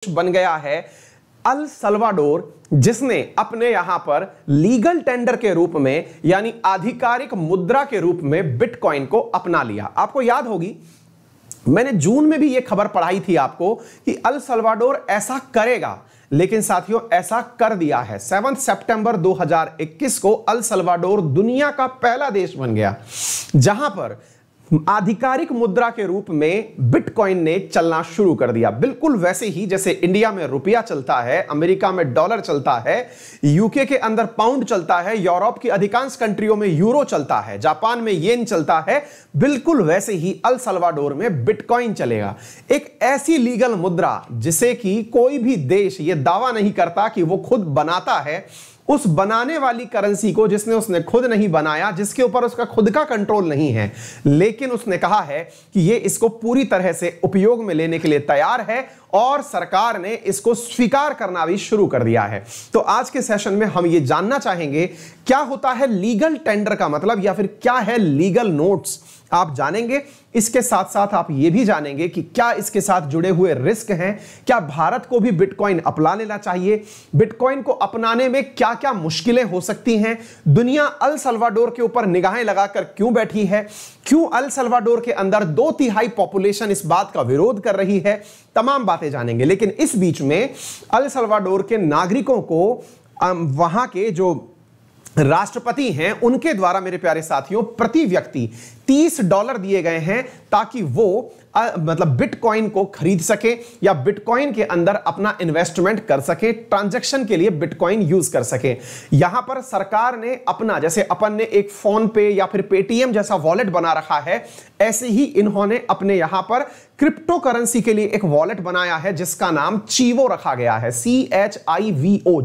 बन गया है अल सल्वाडोर, जिसने अपने यहां पर लीगल टेंडर के रूप में यानी आधिकारिक मुद्रा के रूप में बिटकॉइन को अपना लिया। आपको याद होगी मैंने जून में भी यह खबर पढ़ाई थी आपको कि अल सल्वाडोर ऐसा करेगा, लेकिन साथियों ऐसा कर दिया है। 7 सितंबर 2021 को अल सल्वाडोर दुनिया का पहला देश बन गया जहां पर आधिकारिक मुद्रा के रूप में बिटकॉइन ने चलना शुरू कर दिया। बिल्कुल वैसे ही जैसे इंडिया में रुपया चलता है, अमेरिका में डॉलर चलता है, यूके के अंदर पाउंड चलता है, यूरोप की अधिकांश कंट्रियों में यूरो चलता है, जापान में येन चलता है, बिल्कुल वैसे ही अल सल्वाडोर में बिटकॉइन चलेगा। एक ऐसी लीगल मुद्रा जिसे कि कोई भी देश यह दावा नहीं करता कि वो खुद बनाता है, उस बनाने वाली करेंसी को जिसने उसने खुद नहीं बनाया, जिसके ऊपर उसका खुद का कंट्रोल नहीं है, लेकिन उसने कहा है कि ये इसको पूरी तरह से उपयोग में लेने के लिए तैयार है और सरकार ने इसको स्वीकार करना भी शुरू कर दिया है। तो आज के सेशन में हम ये जानना चाहेंगे क्या होता है लीगल टेंडर का मतलब, या फिर क्या है लीगल नोट्स, आप जानेंगे। इसके साथ साथ आप ये भी जानेंगे कि क्या इसके साथ जुड़े हुए रिस्क हैं, क्या भारत को भी बिटकॉइन अपना लेना चाहिए, बिटकॉइन को अपनाने में क्या क्या मुश्किलें हो सकती हैं, दुनिया अल सल्वाडोर के ऊपर निगाहें लगाकर क्यों बैठी है, क्यों अल सल्वाडोर के अंदर 2/3 पॉपुलेशन इस बात का विरोध कर रही है, तमाम बातें जानेंगे। लेकिन इस बीच में अल सल्वाडोर के नागरिकों को वहां के जो राष्ट्रपति हैं उनके द्वारा मेरे प्यारे साथियों प्रति व्यक्ति $30 दिए गए हैं ताकि वो मतलब बिटकॉइन को खरीद सके या बिटकॉइन के अंदर अपना इन्वेस्टमेंट कर सके, ट्रांजैक्शन के लिए बिटकॉइन यूज कर सके। यहां पर सरकार ने अपना, जैसे अपन ने एक फोन पे या फिर पेटीएम जैसा वॉलेट बना रखा है, ऐसे ही इन्होंने अपने यहां पर क्रिप्टो करेंसी के लिए एक वॉलेट बनाया है जिसका नाम चीवो रखा गया है, CHIVO,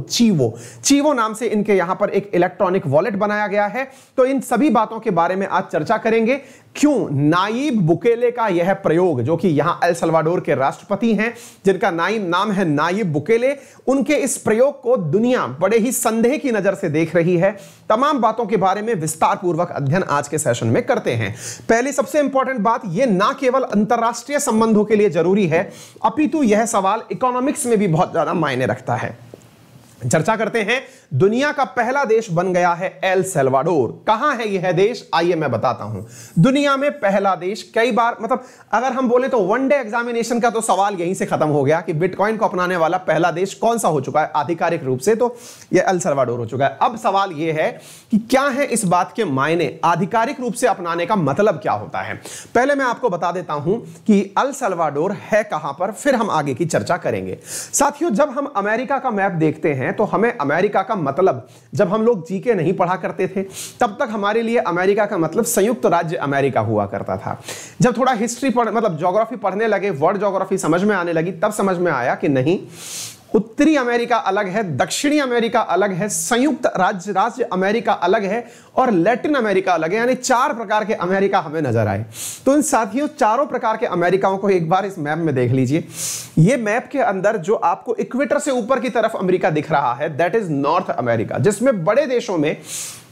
चीवो नाम से इनके यहां पर एक इलेक्ट्रॉनिक वॉलेट बनाया गया है। तो इन सभी बातों के बारे में आज चर्चा करेंगे। क्यों नायब बुकेले का यह प्रयोग, जो कि यहां अल सल्वाडोर के राष्ट्रपति हैं जिनका नाम है नायब बुकेले, उनके इस प्रयोग को दुनिया बड़े ही संदेह की नजर से देख रही है। तमाम बातों के बारे में विस्तार पूर्वक अध्ययन आज के सेशन में करते हैं। पहली सबसे इंपॉर्टेंट बात, यह ना केवल अंतरराष्ट्रीय संबंधों के लिए जरूरी है अपितु यह सवाल इकोनॉमिक्स में भी बहुत ज्यादा मायने रखता है। चर्चा करते हैं। दुनिया का पहला देश बन गया है एल सल्वाडोर। कहां है यह देश, आइए मैं बताता हूं। दुनिया में पहला देश, कई बार मतलब अगर हम बोले तो वन डे एग्जामिनेशन का तो सवाल यहीं से खत्म हो गया कि बिटकॉइन को अपनाने वाला पहला देश कौन सा हो चुका है आधिकारिक रूप से, तो यह एल सल्वाडोर हो चुका है। अब सवाल यह है कि क्या है इस बात के मायने, आधिकारिक रूप से अपनाने का मतलब क्या होता है। पहले मैं आपको बता देता हूं कि अल सल्वाडोर है कहां पर, फिर हम आगे की चर्चा करेंगे। साथियों, जब हम अमेरिका का मैप देखते हैं तो हमें अमेरिका का मतलब, जब हम लोग जीके नहीं पढ़ा करते थे तब तक हमारे लिए अमेरिका का मतलब संयुक्त राज्य अमेरिका हुआ करता था। जब थोड़ा हिस्ट्री मतलब ज्योग्राफी पढ़ने लगे, वर्ल्ड ज्योग्राफी समझ में आने लगी, तब समझ में आया कि नहीं, उत्तरी अमेरिका अलग है, दक्षिणी अमेरिका अलग है, संयुक्त राज्य अमेरिका अलग है और लैटिन अमेरिका अलग है। यानी 4 प्रकार के अमेरिका हमें नजर आए। तो इन साथियों चारों प्रकार के अमेरिकाओं को एक बार इस मैप में देख लीजिए। ये मैप के अंदर जो आपको इक्वेटर से ऊपर की तरफ अमेरिका दिख रहा है, दैट इज नॉर्थ अमेरिका, जिसमें बड़े देशों में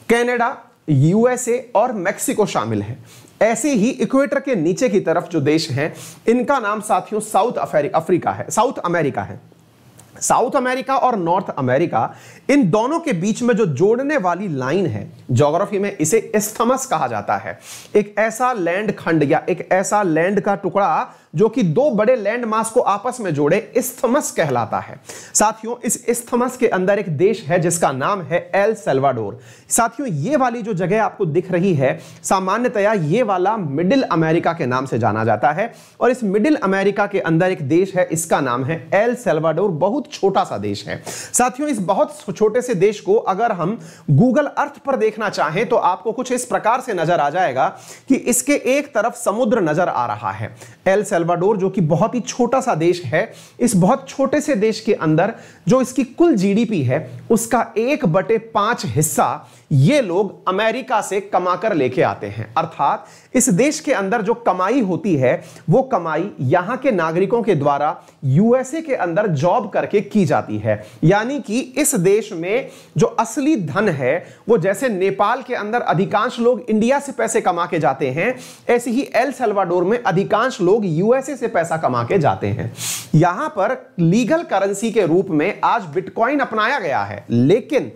कनाडा, USA और मेक्सिको शामिल है। ऐसे ही इक्वेटर के नीचे की तरफ जो देश हैं इनका नाम साथियों साउथ अमेरिका है। साउथ अमेरिका और नॉर्थ अमेरिका, इन दोनों के बीच में जो जोड़ने वाली लाइन है, ज्योग्राफी में इसे इस्थमस कहा जाता है। एक ऐसा लैंड खंड या एक ऐसा लैंड का टुकड़ा जो कि 2 बड़े लैंड मास को आपस में जोड़े, इस्थमस कहलाता है। साथियों, इस इस्थमस के अंदर एक देश है जिसका नाम है एल सल्वाडोर। साथियों, ये वाली जो जगह आपको दिख रही है, सामान्यतया ये वाला मिडिल अमेरिका के नाम से जाना जाता है और इस मिडिल अमेरिका के अंदर एक देश है, इसका नाम है एल सल्वाडोर। बहुत छोटा सा देश है। साथियों, इस बहुत छोटे से देश को अगर हम गूगल अर्थ पर देखना चाहें तो आपको कुछ इस प्रकार से नजर आ जाएगा कि इसके एक तरफ समुद्र नजर आ रहा है। एल सल्वाडोर जो कि बहुत ही छोटा सा देश है, इस बहुत छोटे से देश के अंदर जो इसकी कुल GDP है उसका 1/5 हिस्सा ये लोग अमेरिका से कमाकर लेके आते हैं। अर्थात इस देश के अंदर जो कमाई होती है वो कमाई यहां के नागरिकों के द्वारा यूएसए के अंदर जॉब करके की जाती है। यानी कि इस देश में जो असली धन है वो जैसे नेपाल के अंदर अधिकांश लोग इंडिया से पैसे कमा के जाते हैं, ऐसे ही एल सल्वाडोर में अधिकांश लोग यूएसए से पैसा कमा के जाते हैं। यहां पर लीगल करेंसी के रूप में आज बिटकॉइन अपनाया गया है, लेकिन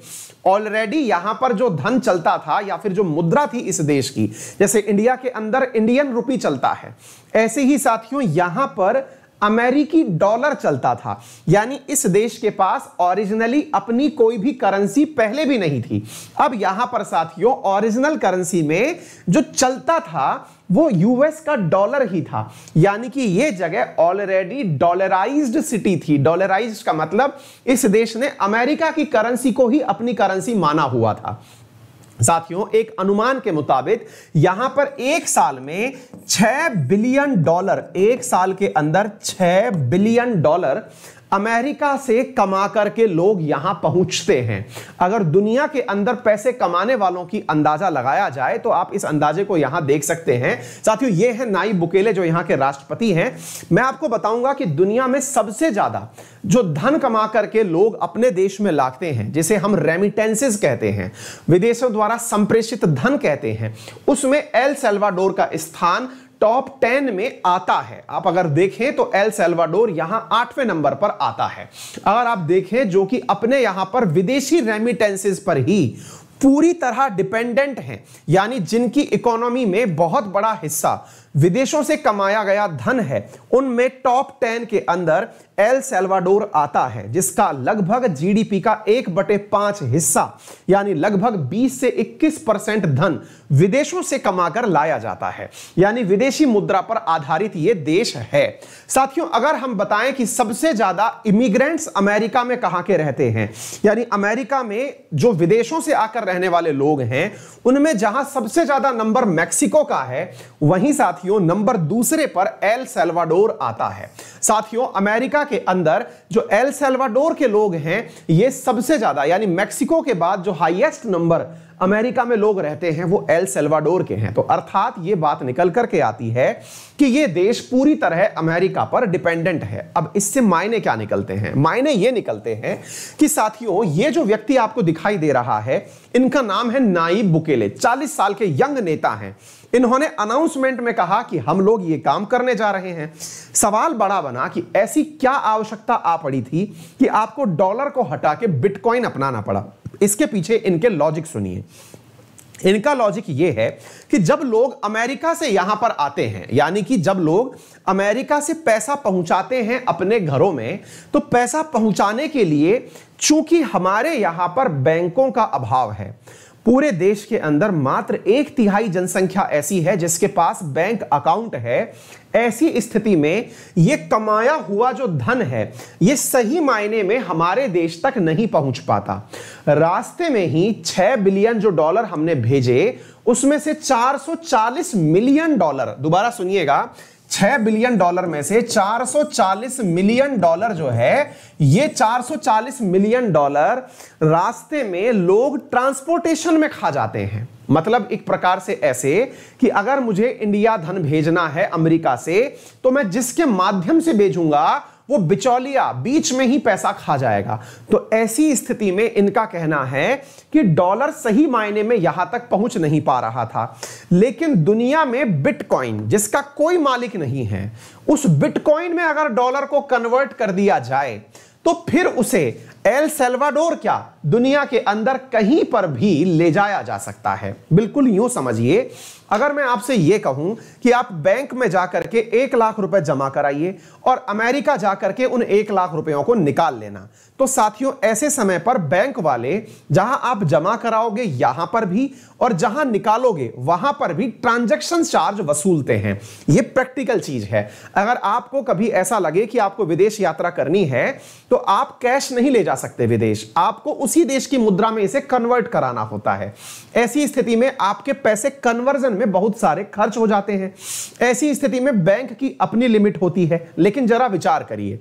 ऑलरेडी यहां पर जो धन चलता था या फिर जो मुद्रा थी इस देश की, जैसे इंडिया के अंदर इंडियन रुपी चलता है, ऐसे ही साथियों यहां पर अमेरिकी डॉलर चलता था। यानी इस देश के पास ओरिजिनली अपनी कोई भी करेंसी पहले भी नहीं थी। अब यहां पर साथियों ओरिजिनल करेंसी में जो चलता था वो यूएस का डॉलर ही था। यानी कि ये जगह ऑलरेडी डॉलराइज्ड सिटी थी। डॉलराइज्ड का मतलब इस देश ने अमेरिका की करेंसी को ही अपनी करेंसी माना हुआ था। साथियों एक अनुमान के मुताबिक यहां पर एक साल में 6 बिलियन डॉलर, एक साल के अंदर 6 बिलियन डॉलर अमेरिका से कमा करके लोग यहां पहुंचते हैं। अगर दुनिया के अंदर पैसे कमाने वालों की अंदाजा लगाया जाए तो आप इस अंदाजे को यहां देख सकते हैं। साथियों ये है नायब बुकेले जो यहां के राष्ट्रपति हैं। मैं आपको बताऊंगा कि दुनिया में सबसे ज्यादा जो धन कमा करके लोग अपने देश में लाते हैं, जिसे हम रेमिटेंसेस कहते हैं, विदेशों द्वारा संप्रेषित धन कहते हैं, उसमें एल सल्वाडोर का स्थान टॉप 10 में आता है। आप अगर देखें तो एल सल्वाडोर यहां 8वें नंबर पर आता है। अगर आप देखें जो कि अपने यहां पर विदेशी रेमिटेंसेस पर ही पूरी तरह डिपेंडेंट हैं, यानी जिनकी इकोनॉमी में बहुत बड़ा हिस्सा विदेशों से कमाया गया धन है, उनमें टॉप 10 के अंदर एल सल्वाडोर आता है, जिसका लगभग जीडीपी का 1/5 हिस्सा यानी लगभग 20 से 21% धन विदेशों से कमाकर लाया जाता है। यानी विदेशी मुद्रा पर आधारित यह देश है। साथियों अगर हम बताएं कि सबसे ज्यादा इमिग्रेंट्स अमेरिका में कहां के रहते हैं, यानी अमेरिका में जो विदेशों से आकर रहने वाले लोग हैं, उनमें जहां सबसे ज्यादा नंबर मैक्सिको का है, वहीं साथियों नंबर दूसरे पर एल सल्वाडोर आता है। साथियों अमेरिका के अंदर जो एल सल्वाडोर के लोग हैं, ये सबसे ज्यादा यानी मैक्सिको के बाद जो हाईएस्ट नंबर अमेरिका में लोग रहते हैं वो एल सल्वाडोर के हैं। तो अर्थात ये बात निकल करके आती है कि ये देश पूरी तरह अमेरिका पर डिपेंडेंट है। अब इससे मायने क्या निकलते हैं? मायने ये निकलते हैं कि साथियों ये जो व्यक्ति आपको दिखाई दे रहा है, इनका नाम है नायब बुकेले। 40 साल के यंग नेता हैं। इन्होंने अनाउंसमेंट में कहा कि हम लोग ये काम करने जा रहे हैं। सवाल बड़ा बना कि ऐसी क्या आवश्यकता आ पड़ी थी कि आपको डॉलर को हटा के बिटकॉइन अपनाना पड़ा। इसके पीछे इनके लॉजिक सुनिए। इनका लॉजिक यह है कि जब लोग अमेरिका से यहां पर आते हैं, यानी कि जब लोग अमेरिका से पैसा पहुंचाते हैं अपने घरों में, तो पैसा पहुंचाने के लिए चूंकि हमारे यहां पर बैंकों का अभाव है, पूरे देश के अंदर मात्र 1/3 जनसंख्या ऐसी है जिसके पास बैंक अकाउंट है। ऐसी स्थिति में यह कमाया हुआ जो धन है यह सही मायने में हमारे देश तक नहीं पहुंच पाता। रास्ते में ही 6 बिलियन जो डॉलर हमने भेजे, उसमें से 440 मिलियन डॉलर, दोबारा सुनिएगा, 6 बिलियन डॉलर में से 440 मिलियन डॉलर जो है, ये 440 मिलियन डॉलर रास्ते में लोग ट्रांसपोर्टेशन में खा जाते हैं। मतलब एक प्रकार से ऐसे कि अगर मुझे इंडिया धन भेजना है अमेरिका से, तो मैं जिसके माध्यम से भेजूंगा वो बिचौलिया बीच में ही पैसा खा जाएगा। तो ऐसी स्थिति में इनका कहना है कि डॉलर सही मायने में यहां तक पहुंच नहीं पा रहा था। लेकिन दुनिया में बिटकॉइन जिसका कोई मालिक नहीं है, उस बिटकॉइन में अगर डॉलर को कन्वर्ट कर दिया जाए तो फिर उसे एल सल्वाडोर क्या दुनिया के अंदर कहीं पर भी ले जाया जा सकता है। बिल्कुल यूं समझिए, अगर मैं आपसे यह कहूं कि आप बैंक में जाकर के 1 लाख रुपए जमा कराइए और अमेरिका जाकर के उन 1 लाख रुपयों को निकाल लेना, तो साथियों ऐसे समय पर बैंक वाले जहां आप जमा कराओगे यहां पर भी और जहां निकालोगे वहां पर भी ट्रांजैक्शन चार्ज वसूलते हैं। यह प्रैक्टिकल चीज है। अगर आपको कभी ऐसा लगे कि आपको विदेश यात्रा करनी है तो आप कैश नहीं ले जा सकते विदेश, आपको उसी देश की मुद्रा में इसे कन्वर्ट कराना होता है। ऐसी स्थिति में आपके पैसे कन्वर्जन में बहुत सारे खर्च हो जाते हैं। ऐसी स्थिति में बैंक की अपनी लिमिट होती है। लेकिन जरा विचार करिए,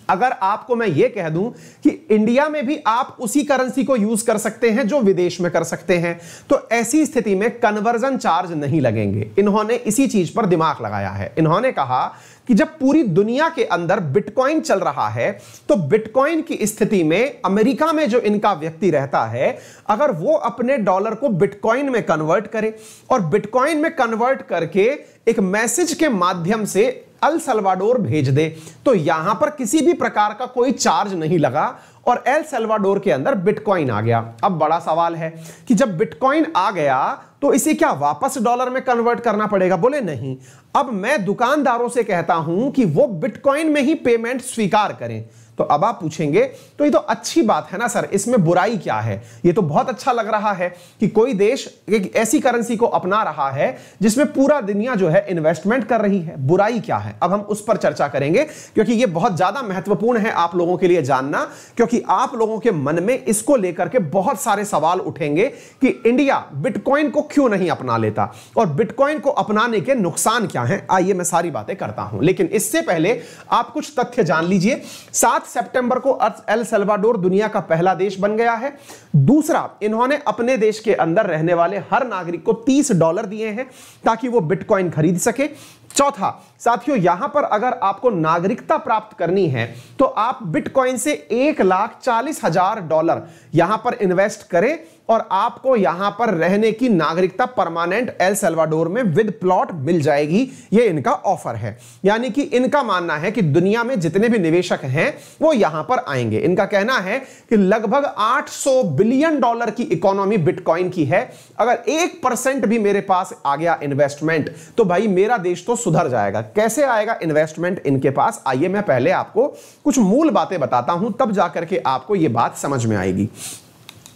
अगर आपको मैं यह कह दूं कि इंडिया में भी आप उसी करेंसी को यूज कर सकते हैं जो विदेश में कर सकते हैं, तो ऐसी स्थिति में कन्वर्जन चार्ज नहीं लगेंगे। इन्होंने इसी चीज पर दिमाग लगाया है। इन्होंने कहा कि जब पूरी दुनिया के अंदर बिटकॉइन चल रहा है, तो बिटकॉइन की स्थिति में अमेरिका में जो इनका व्यक्ति रहता है, अगर वो अपने डॉलर को बिटकॉइन में कन्वर्ट करे और बिटकॉइन में कन्वर्ट करके एक मैसेज के माध्यम से अल सल्वाडोर भेज दे, तो यहां पर किसी भी प्रकार का कोई चार्ज नहीं लगा और एल सल्वाडोर के अंदर बिटकॉइन आ गया। अब बड़ा सवाल है कि जब बिटकॉइन आ गया तो इसे क्या वापस डॉलर में कन्वर्ट करना पड़ेगा? बोले नहीं। अब मैं दुकानदारों से कहता हूं कि वो बिटकॉइन में ही पेमेंट स्वीकार करें। तो अब आप पूछेंगे तो ये तो अच्छी बात है ना सर, इसमें बुराई क्या है? ये तो बहुत अच्छा लग रहा है कि कोई देश एक ऐसी करेंसी को अपना रहा है जिसमें पूरा दुनिया जो है इन्वेस्टमेंट कर रही है। बुराई क्या है? अब हम उस पर चर्चा करेंगे, क्योंकि ये बहुत ज्यादा महत्वपूर्ण है आप लोगों के लिए जानना, क्योंकि आप लोगों के मन में इसको लेकर के बहुत सारे सवाल उठेंगे कि इंडिया बिटकॉइन को क्यों नहीं अपना लेता और बिटकॉइन को अपनाने के नुकसान क्या हैं। आइए मैं सारी बातें करता हूं, लेकिन इससे पहले आप कुछ तथ्य जान लीजिए। 7 सितंबर को एल सल्वाडोर दुनिया का पहला देश बन गया है। दूसरा, इन्होंने अपने देश के अंदर रहने वाले हर नागरिक को $30 दिए हैं ताकि वो बिटकॉइन खरीद सके। चौथा, साथियों, यहां पर अगर आपको नागरिकता प्राप्त करनी है तो आप बिटकॉइन से $1,40,000 यहां पर इन्वेस्ट करें और आपको यहां पर रहने की नागरिकता परमानेंट एल सल्वाडोर में विद प्लॉट मिल जाएगी। यह इनका ऑफर है। यानी कि इनका मानना है कि दुनिया में जितने भी निवेशक हैं वो यहां पर आएंगे। इनका कहना है कि लगभग $800 बिलियन की इकोनॉमी बिटकॉइन की है। अगर 1% भी मेरे पास आ गया इन्वेस्टमेंट तो भाई मेरा देश तो सुधर जाएगा। कैसे आएगा इन्वेस्टमेंट इनके पास? आइए मैं पहले आपको कुछ मूल बातें बताता हूं, तब जाकर के आपको यह बात समझ में आएगी।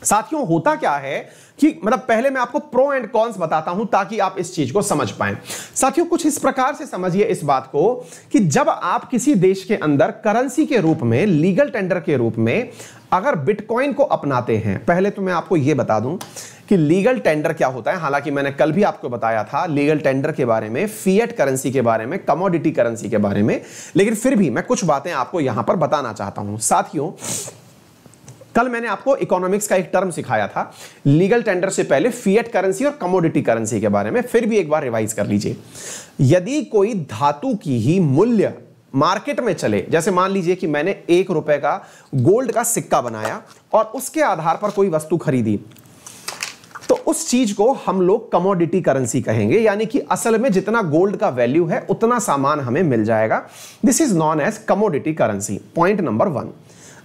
साथियों, होता क्या है कि मतलब पहले मैं आपको प्रो एंड कॉन्स बताता हूं ताकि आप इस चीज को समझ पाएं। साथियों, कुछ इस प्रकार से समझिए इस बात को कि जब आप किसी देश के अंदर करेंसी के रूप में, लीगल टेंडर के रूप में अगर बिटकॉइन को अपनाते हैं, पहले तो मैं आपको यह बता दूं कि लीगल टेंडर क्या होता है। हालांकि मैंने कल भी आपको बताया था लीगल टेंडर के बारे में, फिएट करेंसी के बारे में, कमोडिटी करेंसी के बारे में, लेकिन फिर भी मैं कुछ बातें आपको यहां पर बताना चाहता हूं। साथियों, कल मैंने आपको इकोनॉमिक्स का एक टर्म सिखाया था लीगल टेंडर से पहले, फिएट करेंसी और कमोडिटी करेंसी के बारे में। फिर भी एक बार रिवाइज कर लीजिए। यदि कोई धातु की ही मूल्य मार्केट में चले, जैसे मान लीजिए कि मैंने ₹1 का गोल्ड का सिक्का बनाया और उसके आधार पर कोई वस्तु खरीदी, तो उस चीज को हम लोग कमोडिटी करेंसी कहेंगे। यानी कि असल में जितना गोल्ड का वैल्यू है उतना सामान हमें मिल जाएगा। This is known as commodity currency. Point number 1।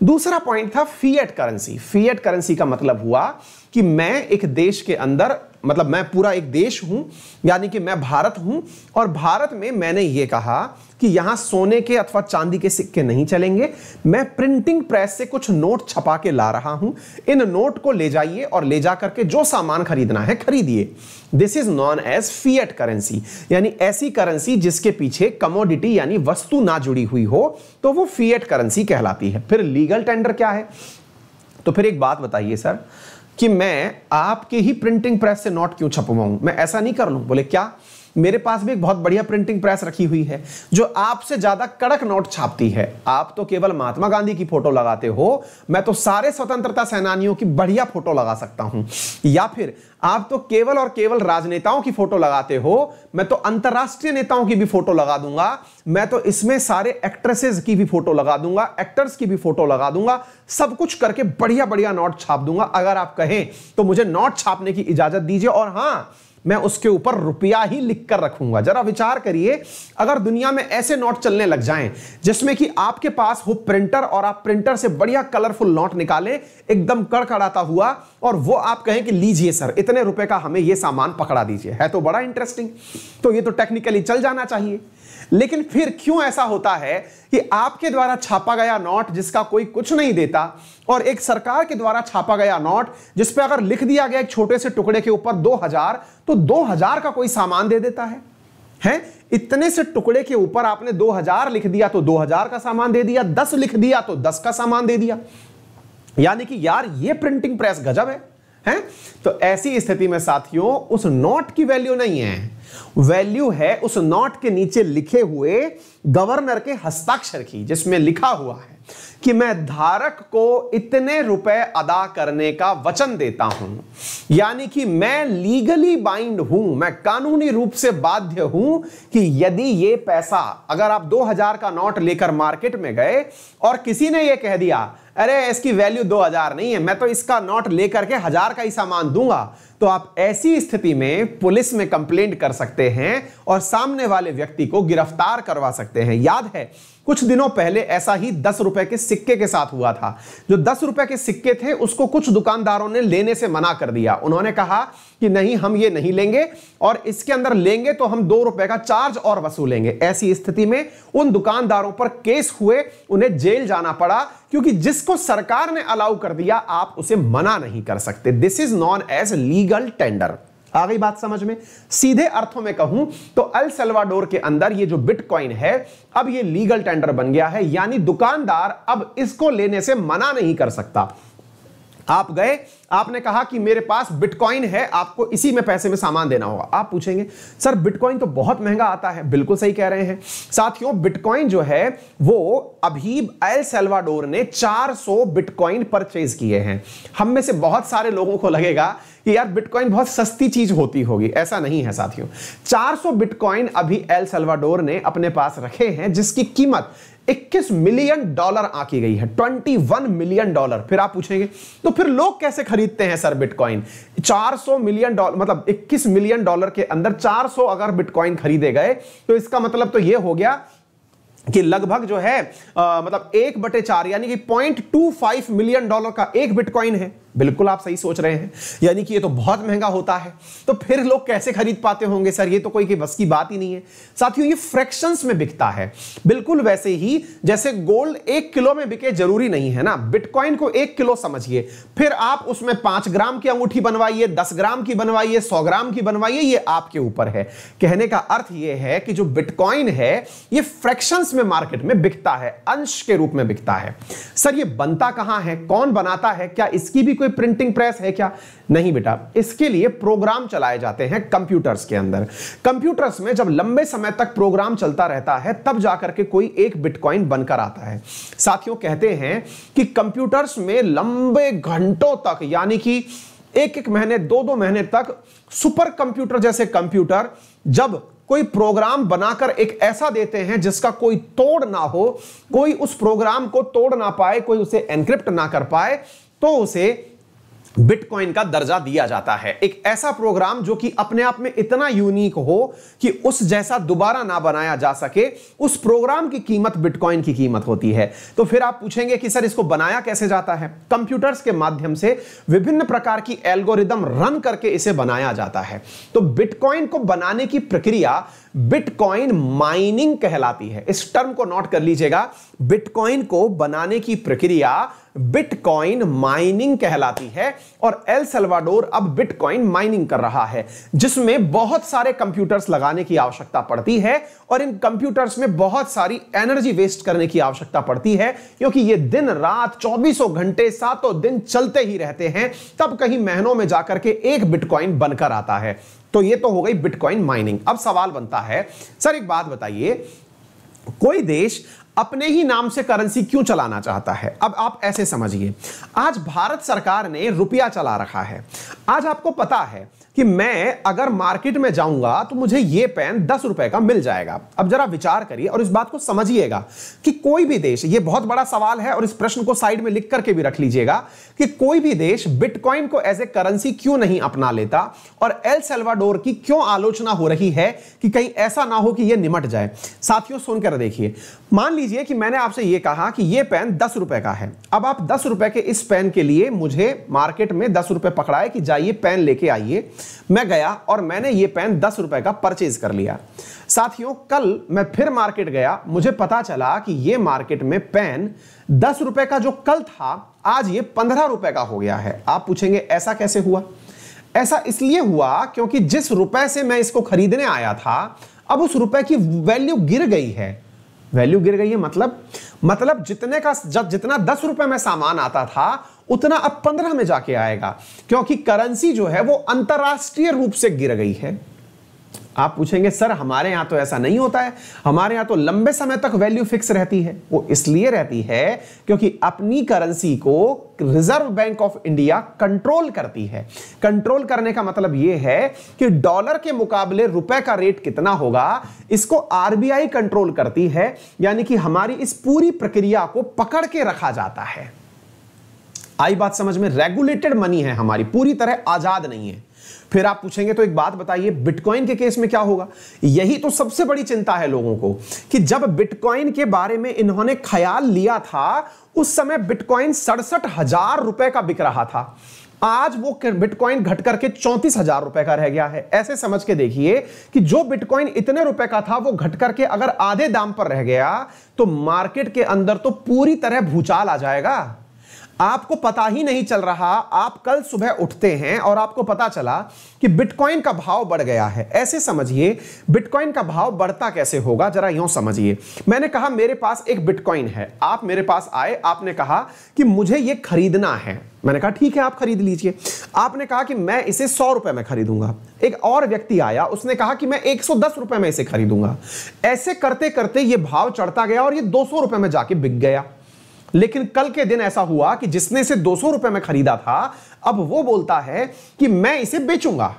दूसरा पॉइंट था फिएट करेंसी। फिएट करेंसी का मतलब हुआ कि मैं एक देश के अंदर, मतलब मैं पूरा एक देश हूं, यानी कि मैं भारत हूं और भारत में मैंने ये कहा कि यहां सोने के अथवा चांदी के सिक्के नहीं चलेंगे। मैं प्रिंटिंग प्रेस से कुछ नोट छपा के ला रहा हूं। इन नोट को ले जाइए और ले जाकर के जो सामान खरीदना है खरीदिए। This is known as fiat currency. यानी ऐसी करेंसी जिसके पीछे कमोडिटी यानी वस्तु ना जुड़ी हुई हो तो वो फिएट करेंसी कहलाती है। फिर लीगल टेंडर क्या है? तो फिर एक बात बताइए सर कि मैं आपके ही प्रिंटिंग प्रेस से नोट क्यों छपवाऊं? मैं ऐसा नहीं कर लूं? बोले क्या, मेरे पास भी एक बहुत बढ़िया प्रिंटिंग प्रेस रखी हुई है जो आपसे ज्यादा कड़क नोट छापती है। आप तो केवल महात्मा गांधी की फोटो लगाते हो, मैं तो सारे स्वतंत्रता सेनानियों की बढ़िया फोटो लगा सकता हूं। या फिर आप तो केवल और केवल राजनेताओं की फोटो लगाते हो, मैं तो अंतरराष्ट्रीय नेताओं की भी फोटो लगा दूंगा। मैं तो इसमें सारे एक्ट्रेसेस की भी फोटो लगा दूंगा, एक्टर्स की भी फोटो लगा दूंगा, सब कुछ करके बढ़िया बढ़िया नोट छाप दूंगा। अगर आप कहें तो मुझे नोट छापने की इजाजत दीजिए और हां, मैं उसके ऊपर रुपया ही लिखकर रखूंगा। जरा विचार करिए, अगर दुनिया में ऐसे नोट चलने लग जाएं जिसमें कि आपके पास हो प्रिंटर और आप प्रिंटर से बढ़िया कलरफुल नोट निकालें एकदम कड़कड़ाता हुआ और वो आप कहें कि लीजिए सर इतने रुपए का हमें ये सामान पकड़ा दीजिए, है तो बड़ा इंटरेस्टिंग। तो ये तो टेक्निकली चल जाना चाहिए। लेकिन फिर क्यों ऐसा होता है कि आपके द्वारा छापा गया नोट जिसका कोई कुछ नहीं देता और एक सरकार के द्वारा छापा गया नोट जिस पे अगर लिख दिया गया एक छोटे से टुकड़े के ऊपर 2000 तो 2000 का कोई सामान दे देता है? इतने से टुकड़े के ऊपर आपने 2000 लिख दिया तो 2000 का सामान दे दिया, 10 लिख दिया तो 10 का सामान दे दिया। यानी कि यार ये प्रिंटिंग प्रेस गजब है? तो ऐसी स्थिति में साथियों उस नोट की वैल्यू नहीं है, वैल्यू है उस नोट के नीचे लिखे हुए गवर्नर के हस्ताक्षर की, जिसमें लिखा हुआ है कि मैं धारक को इतने रुपए अदा करने का वचन देता हूं, यानी कि मैं लीगली बाइंड हूं, मैं कानूनी रूप से बाध्य हूं कि यदि ये पैसा, अगर आप 2000 का नोट लेकर मार्केट में गए और किसी ने ये कह दिया अरे इसकी वैल्यू 2000 नहीं है, मैं तो इसका नोट लेकर के 1000 का ही सामान दूंगा, तो आप ऐसी स्थिति में पुलिस में कंप्लेंट कर सकते हैं और सामने वाले व्यक्ति को गिरफ्तार करवा सकते हैं। याद है कुछ दिनों पहले ऐसा ही 10 रुपए के सिक्के के साथ हुआ था। जो 10 रुपए के सिक्के थे उसको कुछ दुकानदारों ने लेने से मना कर दिया। उन्होंने कहा कि नहीं, हम ये नहीं लेंगे और इसके अंदर लेंगे तो हम 2 रुपए का चार्ज और वसूलेंगे। ऐसी स्थिति में उन दुकानदारों पर केस हुए, उन्हें जेल जाना पड़ा, क्योंकि जिसको सरकार ने अलाउ कर दिया आप उसे मना नहीं कर सकते। This is known as legal tender. आ गई बात समझ में? सीधे अर्थों में कहूं तो अल सल्वाडोर के अंदर ये जो बिटकॉइन है अब ये लीगल टेंडर बन गया है, यानी दुकानदार अब इसको लेने से मना नहीं कर सकता। आप गए, आपने कहा कि मेरे पास बिटकॉइन है, आपको इसी में पैसे में सामान देना होगा। आप पूछेंगे सर बिटकॉइन तो बहुत महंगा आता है। बिल्कुल सही कह रहे हैं साथियों, बिटकॉइन जो है वो अभी एल सल्वाडोर ने 400 बिटकॉइन परचेज किए हैं। हम में से बहुत सारे लोगों को लगेगा कि यार बिटकॉइन बहुत सस्ती चीज होती होगी, ऐसा नहीं है साथियों। 400 बिटकॉइन अभी एल सल्वाडोर ने अपने पास रखे हैं, जिसकी कीमत $21 मिलियन आंकी गई है, $21 मिलियन। फिर आप पूछेंगे तो फिर लोग कैसे खरीदते हैं सर बिटकॉइन? $400 मिलियन मतलब $21 मिलियन के अंदर 400 अगर बिटकॉइन खरीदे गए तो इसका मतलब तो यह हो गया कि लगभग जो है मतलब 1/4 यानी कि $0.25 मिलियन का एक बिटकॉइन है। बिल्कुल आप सही सोच रहे हैं, यानी कि ये तो बहुत महंगा होता है। तो फिर लोग कैसे खरीद पाते होंगे सर? ये तो कोई बस की बात ही नहीं है साथियों। ये फ्रैक्शंस में बिकता है, बिल्कुल वैसे ही जैसे गोल्ड 1 किलो में बिके जरूरी नहीं है ना। बिटकॉइन को 1 किलो समझिए, फिर आप उसमें 5 ग्राम की अंगूठी बनवाइए, 10 ग्राम की बनवाइए, 100 ग्राम की बनवाइए, ये आपके ऊपर है। कहने का अर्थ ये है कि जो बिटकॉइन है ये फ्रैक्शंस में मार्केट में बिकता है, अंश के रूप में बिकता है। सर ये बनता कहां है, कौन बनाता है, क्या इसकी भी प्रिंटिंग प्रेस है क्या? नहीं बेटा, इसके लिए प्रोग्राम चलाए जाते हैं कंप्यूटर्स के अंदर। कंप्यूटर्स में जब लंबे समय तक प्रोग्राम चलता रहता है तब जाकर के कोई एक बिटकॉइन बनकर आता है। साथियों कहते हैं कि कंप्यूटर्स में लंबे घंटों तक, यानी कि 1-1 महीने 2-2 महीने तक सुपर कंप्यूटर जैसे कंप्यूटर जब कोई प्रोग्राम बनाकर एक ऐसा देते हैं जिसका कोई तोड़ ना हो, कोई उस प्रोग्राम को तोड़ ना पाए, कोई उसे एनक्रिप्ट ना कर पाए, तो उसे बिटकॉइन का दर्जा दिया जाता है। एक ऐसा प्रोग्राम जो कि अपने आप में इतना यूनिक हो कि उस जैसा दोबारा ना बनाया जा सके, उस प्रोग्राम की कीमत बिटकॉइन की कीमत होती है। तो फिर आप पूछेंगे कि सर इसको बनाया कैसे जाता है? कंप्यूटर्स के माध्यम से विभिन्न प्रकार की एल्गोरिदम रन करके इसे बनाया जाता है। तो बिटकॉइन को बनाने की प्रक्रिया बिटकॉइन माइनिंग कहलाती है। इस टर्म को नोट कर लीजिएगा, बिटकॉइन को बनाने की प्रक्रिया बिटकॉइन माइनिंग कहलाती है। और एल सल्वाडोर अब बिटकॉइन माइनिंग कर रहा है, जिसमें बहुत सारे कंप्यूटर्स लगाने की आवश्यकता पड़ती है और इन कंप्यूटर्स में बहुत सारी एनर्जी वेस्ट करने की आवश्यकता पड़ती है, क्योंकि ये दिन रात 24 घंटे 7 दिन चलते ही रहते हैं, तब कहीं महीनों में जाकर के एक बिटकॉइन बनकर आता है। तो ये तो हो गई बिटकॉइन माइनिंग। अब सवाल बनता है, सर एक बात बताइए, कोई देश अपने ही नाम से करेंसी क्यों चलाना चाहता है? अब आप ऐसे समझिए, आज भारत सरकार ने रुपया चला रखा है। आज आपको पता है कि मैं अगर मार्केट में जाऊंगा तो मुझे यह पेन 10 रुपए का मिल जाएगा। अब जरा विचार करिए और इस बात को समझिएगा कि कोई भी देश, यह बहुत बड़ा सवाल है और इस प्रश्न को साइड में लिख करके भी रख लीजिएगा कि कोई भी देश बिटकॉइन को एज ए करेंसी क्यों नहीं अपना लेता और एल सल्वाडोर की क्यों आलोचना हो रही है कि कहीं ऐसा ना हो कि यह निमट जाए। साथियों सुनकर देखिए, मान लीजिए कि मैंने आपसे यह कहा कि यह पेन 10 रुपए का है। अब आप 10 रुपए के इस पेन के लिए मुझे मार्केट में 10 रुपए पकड़ाए कि जाइए पेन लेके आइए। मैं गया और मैंने ये पेन 10 रुपए का परचेज कर लिया। साथियों कल मैं फिर मार्केट गया, मुझे पता चला कि ये मार्केट में पेन 10 रुपए का जो कल था आज ये 15 रुपए का हो गया है। आप पूछेंगे ऐसा कैसे हुआ? ऐसा इसलिए हुआ क्योंकि जिस रुपए से मैं इसको खरीदने आया था अब उस रुपए की वैल्यू गिर गई है। वैल्यू गिर गई है मतलब जितना 10 रुपए में सामान आता था उतना अब 15 में जाके आएगा, क्योंकि करेंसी जो है वो अंतरराष्ट्रीय रूप से गिर गई है। आप पूछेंगे सर हमारे यहां तो ऐसा नहीं होता है, हमारे यहां तो लंबे समय तक वैल्यू फिक्स रहती है। वो इसलिए रहती है क्योंकि अपनी करेंसी को reserve bank of India control करती है। कंट्रोल करने का मतलब यह है कि डॉलर के मुकाबले रुपए का रेट कितना होगा, इसको आरबीआई कंट्रोल करती है, यानी कि हमारी इस पूरी प्रक्रिया को पकड़ के रखा जाता है। आई बात समझ में? रेगुलेटेड मनी है हमारी, पूरी तरह आजाद नहीं है। फिर आप पूछेंगे तो एक बात बताइए, बिटकॉइन के केस में क्या होगा? यही तो सबसे बड़ी चिंता है लोगों को कि जब बिटकॉइन के बारे में इन्होंने ख्याल लिया था, उस समय बिटकॉइन 67,000 रुपए का बिक रहा था। आज वो बिटकॉइन घट करके 34,000 रुपए का रह गया है। ऐसे समझ के देखिए कि जो बिटकॉइन इतने रुपए का था वो घट करके अगर आधे दाम पर रह गया तो मार्केट के अंदर तो पूरी तरह भूचाल आ जाएगा। आपको पता ही नहीं चल रहा, आप कल सुबह उठते हैं और आपको पता चला कि बिटकॉइन का भाव बढ़ गया है। ऐसे समझिए, बिटकॉइन का भाव बढ़ता कैसे होगा जरा यूं समझिए। मैंने कहा मेरे पास एक बिटकॉइन है, आप मेरे पास आए, आपने कहा कि मुझे यह खरीदना है। मैंने कहा ठीक है आप खरीद लीजिए। आपने कहा कि मैं इसे 100 रुपए में खरीदूंगा। एक और व्यक्ति आया, उसने कहा कि मैं 110 रुपए में इसे खरीदूंगा। ऐसे करते करते यह भाव चढ़ता गया और यह 200 रुपए में जाके बिक गया। लेकिन कल के दिन ऐसा हुआ कि जिसने इसे 200 रुपए में खरीदा था, अब वो बोलता है कि मैं इसे बेचूंगा।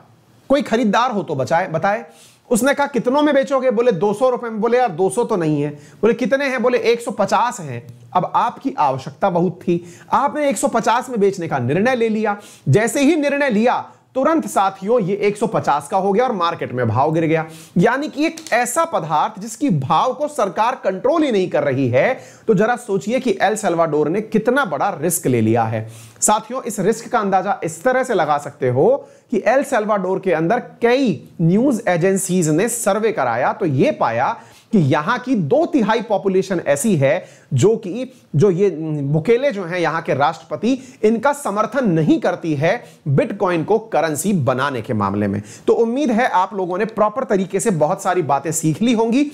कोई खरीदार हो तो बताए। उसने कहा कितनों में बेचोगे? बोले 200 रुपए में। बोले यार 200 तो नहीं है। बोले कितने हैं? बोले 150 हैं। अब आपकी आवश्यकता बहुत थी, आपने 150 में बेचने का निर्णय ले लिया। जैसे ही निर्णय लिया तुरंत साथियों ये 150 का हो गया और मार्केट में भाव गिर गया। यानी कि एक ऐसा पदार्थ जिसकी भाव को सरकार कंट्रोल ही नहीं कर रही है। तो जरा सोचिए कि एल सल्वाडोर ने कितना बड़ा रिस्क ले लिया है। साथियों इस रिस्क का अंदाजा इस तरह से लगा सकते हो कि एल सल्वाडोर के अंदर कई न्यूज एजेंसीज ने सर्वे कराया तो यह पाया कि यहां की 2/3 पॉपुलेशन ऐसी है जो ये बुकेले जो हैं यहां के राष्ट्रपति, इनका समर्थन नहीं करती है बिटकॉइन को करेंसी बनाने के मामले में। तो उम्मीद है आप लोगों ने प्रॉपर तरीके से बहुत सारी बातें सीख ली होंगी।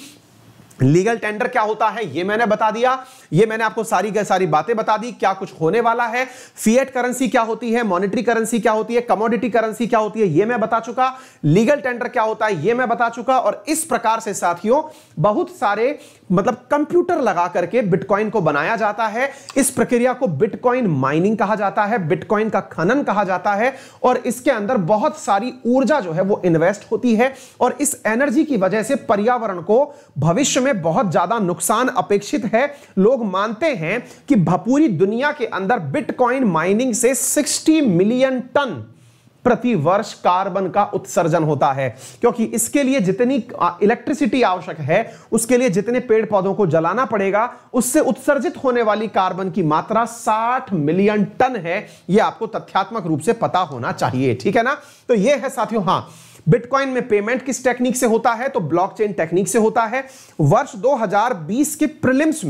लीगल टेंडर क्या होता है ये मैंने बता दिया, ये मैंने आपको सारी बातें बता दी, क्या कुछ होने वाला है। फिएट करेंसी क्या होती है, मॉनेटरी करेंसी क्या होती है, कमोडिटी करेंसी क्या होती है, ये मैं बता चुका। लीगल टेंडर क्या होता है ये मैं बता चुका। और इस प्रकार से साथियों बहुत सारे कंप्यूटर लगा करके बिटकॉइन को बनाया जाता है। इस प्रक्रिया को बिटकॉइन माइनिंग कहा जाता है, बिटकॉइन का खनन कहा जाता है। और इसके अंदर बहुत सारी ऊर्जा जो है वो इन्वेस्ट होती है और इस एनर्जी की वजह से पर्यावरण को भविष्य में बहुत ज्यादा नुकसान अपेक्षित है। लोग मानते हैं कि पूरी दुनिया के अंदर बिटकॉइन माइनिंग से 60 मिलियन टन प्रति वर्ष कार्बन का उत्सर्जन होता है, क्योंकि इसके लिए जितनी इलेक्ट्रिसिटी आवश्यक है उसके लिए जितने पेड़ पौधों को जलाना पड़ेगा, उससे उत्सर्जित होने वाली कार्बन की मात्रा 60 मिलियन टन है। यह आपको तथ्यात्मक रूप से पता होना चाहिए, ठीक है ना। तो यह है साथियों, हां बिटकॉइन में पेमेंट किस टेक्निक से होता है? तो ब्लॉकचेन टेक्निक से होता है। वर्ष 2020 के प्रीलिम्स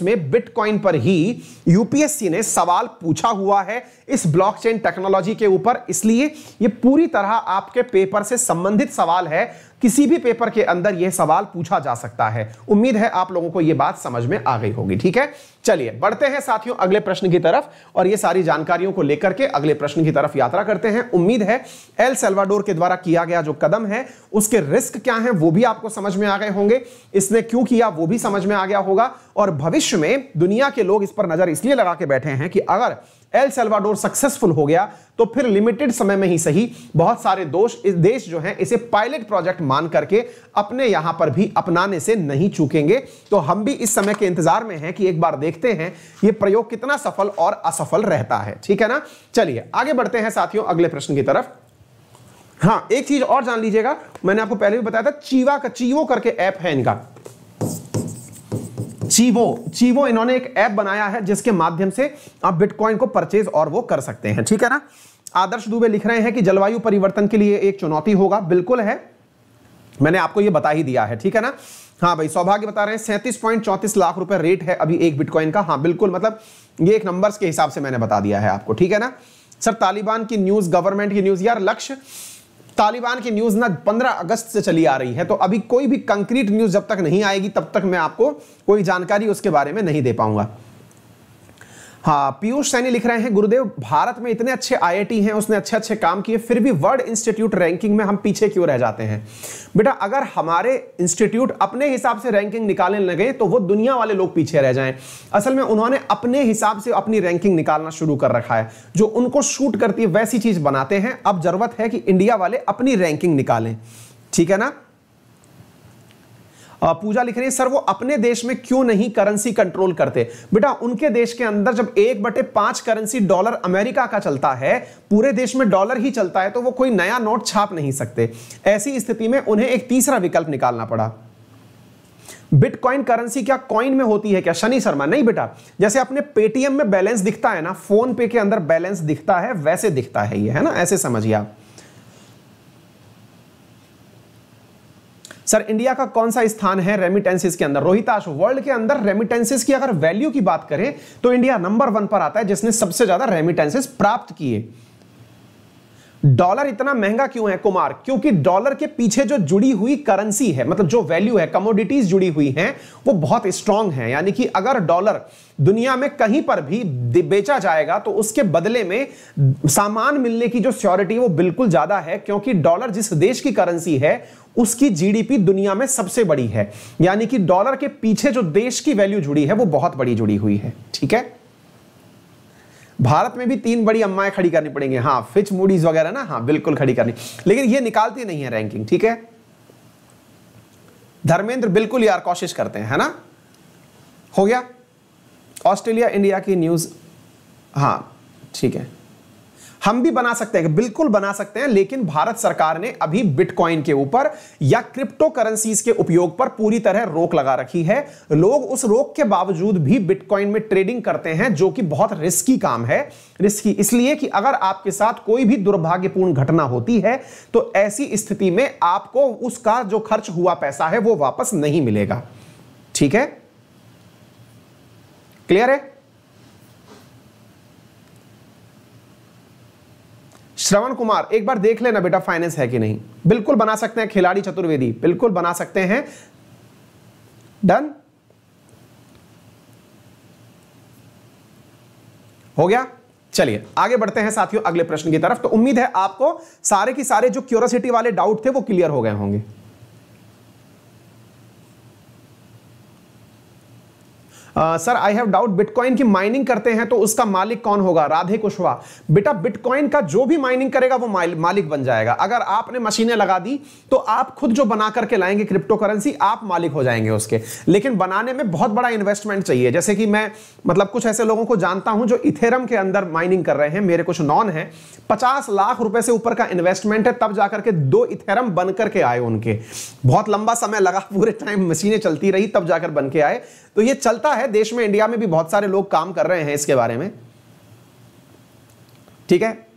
में बिटकॉइन पर ही यूपीएससी ने सवाल पूछा हुआ है इस ब्लॉकचेन टेक्नोलॉजी के ऊपर, इसलिए यह पूरी तरह आपके पेपर से संबंधित सवाल है। किसी भी पेपर के अंदर यह सवाल पूछा जा सकता है। उम्मीद है आप लोगों को यह बात समझ में आ गई होगी, ठीक है। चलिए बढ़ते हैं साथियों अगले प्रश्न की तरफ और ये सारी जानकारियों को लेकर के अगले प्रश्न की तरफ यात्रा करते हैं। उम्मीद है एल सल्वाडोर के द्वारा किया गया जो कदम है उसके रिस्क क्या हैं वो भी आपको समझ में आ गए होंगे, इसने क्यों किया वो भी समझ में आ गया होगा। और भविष्य में दुनिया के लोग इस पर नजर इसलिए लगा के बैठे हैं कि अगर एल सल्वाडोर सक्सेसफुल हो गया तो फिर लिमिटेड समय में ही सही बहुत सारे देश जो हैं इसे पायलट प्रोजेक्ट मान करके अपने यहां पर भी अपनाने से नहीं चूकेंगे। तो हम भी इस समय के इंतजार में हैं कि एक बार देखते हैं ये प्रयोग कितना सफल और असफल रहता है, ठीक है ना। चलिए आगे बढ़ते हैं साथियों अगले प्रश्न की तरफ। हां एक चीज और जान लीजिएगा, मैंने आपको पहले भी बताया था चीवो करके ऐप है इनका। चीवो इन्होंने एक ऐप बनाया है जिसके माध्यम से आप बिटकॉइन को परचेज और वो कर सकते हैं, ठीक है ना। आदर्श दुबे लिख रहे हैं कि जलवायु परिवर्तन के लिए एक चुनौती होगा, बिल्कुल है, मैंने आपको ये बता ही दिया है, ठीक है ना। हाँ भाई सौभाग्य बता रहे हैं 37.34 लाख रुपए रेट है अभी एक बिटकॉइन का। हाँ बिल्कुल, मतलब ये एक नंबर्स के हिसाब से मैंने बता दिया है आपको, ठीक है ना। सर तालिबान की न्यूज, गवर्नमेंट की न्यूज, यार लक्ष्य तालिबान की न्यूज ना 15 अगस्त से चली आ रही है, तो अभी कोई भी कंक्रीट न्यूज जब तक नहीं आएगी तब तक मैं आपको कोई जानकारी उसके बारे में नहीं दे पाऊंगा। हाँ, पीयूष सैनी लिख रहे हैं, गुरुदेव भारत में इतने अच्छे आईआईटी हैं, उसने अच्छे अच्छे काम किए, फिर भी वर्ल्ड इंस्टीट्यूट रैंकिंग में हम पीछे क्यों रह जाते हैं? बेटा, अगर हमारे इंस्टीट्यूट अपने हिसाब से रैंकिंग निकालने लगे तो वो दुनिया वाले लोग पीछे रह जाएं। असल में उन्होंने अपने हिसाब से अपनी रैंकिंग निकालना शुरू कर रखा है, जो उनको शूट करती है वैसी चीज बनाते हैं। अब जरूरत है कि इंडिया वाले अपनी रैंकिंग निकालें, ठीक है ना? पूजा लिख रही है, सर वो अपने देश में क्यों नहीं करेंसी कंट्रोल करते? बेटा, उनके देश के अंदर जब 1/5 करेंसी डॉलर अमेरिका का चलता है, पूरे देश में डॉलर ही चलता है, तो वो कोई नया नोट छाप नहीं सकते। ऐसी स्थिति में उन्हें एक तीसरा विकल्प निकालना पड़ा। बिटकॉइन करेंसी क्या कॉइन में होती है क्या? शनि शर्मा, नहीं बेटा, जैसे अपने पेटीएम में बैलेंस दिखता है ना, फोन पे के अंदर बैलेंस दिखता है, वैसे दिखता है ये, है ना? ऐसे समझिए आप। सर इंडिया का कौन सा स्थान है रेमिटेंसेस के अंदर? रोहिताश, वर्ल्ड के अंदर रेमिटेंसेस की अगर वैल्यू की बात करें तो इंडिया नंबर 1 पर आता है, जिसने सबसे ज्यादा रेमिटेंसेस प्राप्त किए। डॉलर इतना महंगा क्यों है कुमार? क्योंकि डॉलर के पीछे जो जुड़ी हुई करेंसी है, मतलब जो वैल्यू है, कमोडिटीज जुड़ी हुई हैं, वो बहुत स्ट्रांग है। यानी कि अगर डॉलर दुनिया में कहीं पर भी बेचा जाएगा तो उसके बदले में सामान मिलने की जो श्योरिटी वो बिल्कुल ज्यादा है, क्योंकि डॉलर जिस देश की करेंसी है उसकी जीडीपी दुनिया में सबसे बड़ी है। यानी कि डॉलर के पीछे जो देश की वैल्यू जुड़ी है वो बहुत बड़ी जुड़ी हुई है, ठीक है? भारत में भी 3 बड़ी अम्माएं खड़ी करनी पड़ेंगी, हाँ, फिच मूडीज वगैरह ना, हाँ बिल्कुल खड़ी करनी, लेकिन ये निकालती नहीं है रैंकिंग, ठीक है? धर्मेंद्र, बिल्कुल यार, कोशिश करते हैं, है ना? हो गया। ऑस्ट्रेलिया इंडिया की न्यूज, हाँ ठीक है, हम भी बना सकते हैं, बिल्कुल बना सकते हैं, लेकिन भारत सरकार ने अभी बिटकॉइन के ऊपर या क्रिप्टो करेंसीज के उपयोग पर पूरी तरह रोक लगा रखी है। लोग उस रोक के बावजूद भी बिटकॉइन में ट्रेडिंग करते हैं, जो कि बहुत रिस्की काम है। रिस्की इसलिए कि अगर आपके साथ कोई भी दुर्भाग्यपूर्ण घटना होती है तो ऐसी स्थिति में आपको उसका जो खर्च हुआ पैसा है वो वापस नहीं मिलेगा, ठीक है? क्लियर है? श्रवण कुमार, एक बार देख लेना बेटा फाइनेंस है कि नहीं। बिल्कुल बना सकते हैं। खिलाड़ी चतुर्वेदी, बिल्कुल बना सकते हैं। डन हो गया। चलिए आगे बढ़ते हैं साथियों अगले प्रश्न की तरफ। तो उम्मीद है आपको सारे की सारे जो क्यूरियोसिटी वाले डाउट थे वो क्लियर हो गए होंगे। Sir I have doubt, bitcoin की माइनिंग करते हैं तो उसका मालिक कौन होगा? राधे कुशवाहा, बेटा बिटकॉइन का जो भी माइनिंग करेगा वो मालिक बन जाएगा। अगर आपने मशीनें लगा दी तो आप खुद जो बना करके लाएंगे क्रिप्टो करेंसी, आप मालिक हो जाएंगे उसके। लेकिन बनाने में बहुत बड़ा इन्वेस्टमेंट चाहिए। जैसे कि मैं मतलब कुछ ऐसे लोगों को जानता हूं जो इथेरम के अंदर माइनिंग कर रहे हैं, मेरे कुछ नॉन है, 50 लाख रुपए से ऊपर का इन्वेस्टमेंट है, तब जाकर के 2 इथेरम बन करके आए। उनके बहुत लंबा समय लगा, पूरे टाइम मशीनें चलती रही तब जाकर बन के आए। तो ये चलता है देश में, इंडिया में भी बहुत सारे लोग काम कर रहे हैं इसके बारे में, ठीक है?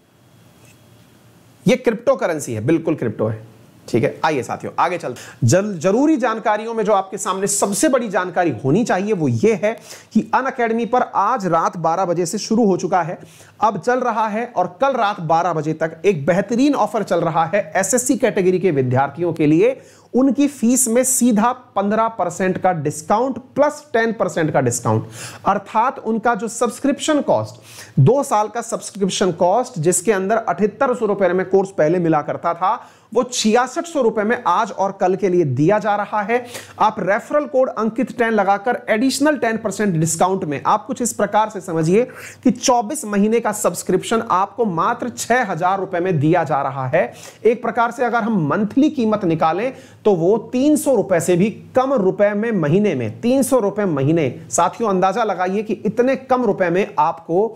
ये क्रिप्टो करेंसी है, बिल्कुल क्रिप्टो है, ठीक है? आइए साथियों आगे चलते। जरूरी जानकारियों में जो आपके सामने सबसे बड़ी जानकारी होनी चाहिए वो ये है कि अनअकैडमी पर आज रात 12 बजे से शुरू हो चुका है, अब चल रहा है और कल रात 12 बजे तक एक बेहतरीन ऑफर चल रहा है एसएससी कैटेगरी के विद्यार्थियों के लिए। उनकी फीस में सीधा 15% का डिस्काउंट प्लस 10% का डिस्काउंट, अर्थात उनका जो सब्सक्रिप्शन कॉस्ट, 2 साल का सब्सक्रिप्शन कॉस्ट जिसके अंदर 7800 रुपए में कोर्स पहले मिला करता था, वो 6600 रुपए में आज और कल के लिए दिया जा रहा है। आप रेफरल कोड अंकित 10 लगाकर एडिशनल 10% डिस्काउंट में, आप कुछ इस प्रकार से समझिए कि 24 महीने का सब्सक्रिप्शन आपको मात्र 6000 रुपए में दिया जा रहा है। एक प्रकार से अगर हम मंथली कीमत निकालें तो वो 300 रुपए से भी कम रुपए में महीने में, 300 रुपए महीने। साथियों अंदाजा लगाइए कि इतने कम रुपए में आपको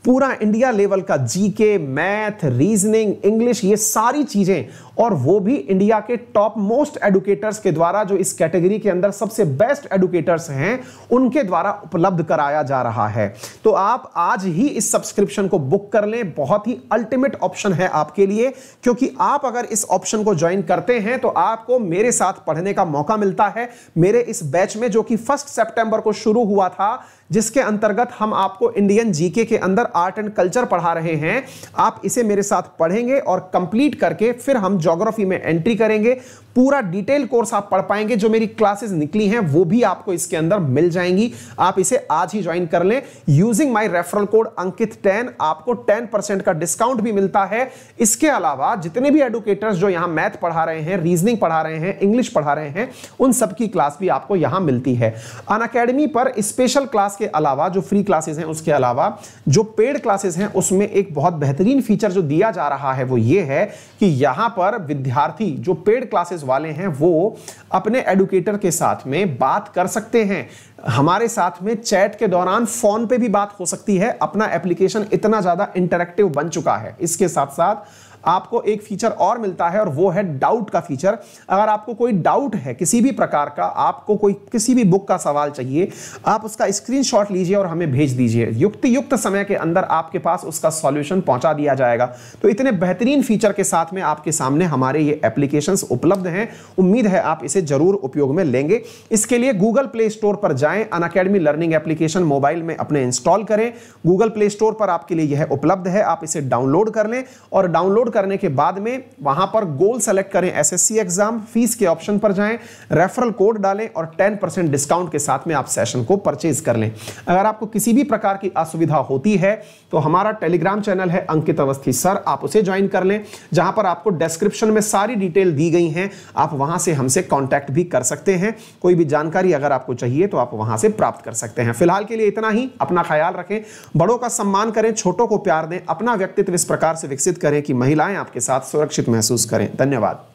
पूरा इंडिया लेवल का जीके, मैथ, रीजनिंग, इंग्लिश, ये सारी चीजें, और वो भी इंडिया के टॉप मोस्ट एडुकेटर्स के द्वारा, जो इस कैटेगरी के अंदर सबसे बेस्ट एडुकेटर्स हैं, उनके द्वारा उपलब्ध कराया जा रहा है। तो आप आज ही इस सब्सक्रिप्शन को बुक कर लें, बहुत ही अल्टीमेट ऑप्शन है आपके लिए, क्योंकि आप अगर इस ऑप्शन को ज्वाइन करते हैं तो आपको मेरे साथ पढ़ने का मौका मिलता है। मेरे इस बैच में जो कि 1 सितंबर को शुरू हुआ था, जिसके अंतर्गत हम आपको इंडियन जीके के अंदर आर्ट एंड कल्चर पढ़ा रहे हैं, आप इसे मेरे साथ पढ़ेंगे और कंप्लीट करके फिर हम ज्योग्राफी में एंट्री करेंगे। पूरा डिटेल कोर्स आप पढ़ पाएंगे। जो मेरी क्लासेस निकली हैं वो भी आपको इसके अंदर मिल जाएंगी। आप इसे आज ही ज्वाइन कर लें। यूजिंग माय रेफरल कोड अंकित10 आपको 10% का डिस्काउंट भी मिलता है। इसके अलावा जितने भी एडुकेटर्स जो यहां मैथ पढ़ा रहे हैं, रीजनिंग पढ़ा रहे हैं, इंग्लिश पढ़ा रहे हैं, उन सबकी क्लास भी आपको यहां मिलती है। अनअकैडमी पर स्पेशल क्लास के अलावा, जो फ्री क्लासेस हैं उसके अलावा जो पेड क्लासेस हैं, उसमें एक बहुत बेहतरीन फीचर जो दिया जा रहा है वो ये है कि यहां पर विद्यार्थी जो पेड क्लासेस वाले हैं वो अपने एडुकेटर के साथ में बात कर सकते हैं। हमारे साथ में चैट के दौरान फोन पे भी बात हो सकती है। अपना एप्लीकेशन इतना ज्यादा इंटरैक्टिव बन चुका है। इसके साथ साथ आपको एक फीचर और मिलता है और वो है डाउट का फीचर। अगर आपको कोई डाउट है किसी भी प्रकार का, आपको कोई किसी भी बुक का सवाल चाहिए, आप उसका स्क्रीनशॉट लीजिए और हमें भेज दीजिए। युक्त समय के अंदर आपके पास उसका सॉल्यूशन पहुंचा दिया जाएगा। तो इतने बेहतरीन फीचर के साथ में आपके सामने हमारे ये एप्लीकेशंस उपलब्ध हैं। उम्मीद है आप इसे जरूर उपयोग में लेंगे। इसके लिए गूगल प्ले स्टोर पर जाएं, अनअकैडमी लर्निंग एप्लीकेशन मोबाइल में अपने इंस्टॉल करें। गूगल प्ले स्टोर पर आपके लिए यह उपलब्ध है, आप इसे डाउनलोड कर लें और डाउनलोड करने के बाद में वहां पर गोल सेलेक्ट करें, एसएससी एग्जाम, फीस के ऑप्शन पर जाएं, रेफरल कोड डालें और 10% डिस्काउंट के साथ में आप सेशन को परचेज कर लें। अगर आपको किसी भी प्रकार की असुविधा होती है तो हमारा टेलीग्राम चैनल है अंकित अवस्थी सर, आप उसे ज्वाइन कर लें, जहां पर आपको डिस्क्रिप्शन में सारी डिटेल दी गई हैं। आप वहां से हमसे कांटेक्ट भी कर सकते हैं। कोई भी जानकारी अगर आपको चाहिए तो आप वहां से प्राप्त कर सकते हैं। फिलहाल के लिए इतना ही। अपना ख्याल रखें, बड़ों का सम्मान करें, छोटों को प्यार दें, अपना व्यक्तित्व इस प्रकार से विकसित करें कि महिलाएं आपके साथ सुरक्षित महसूस करें। धन्यवाद।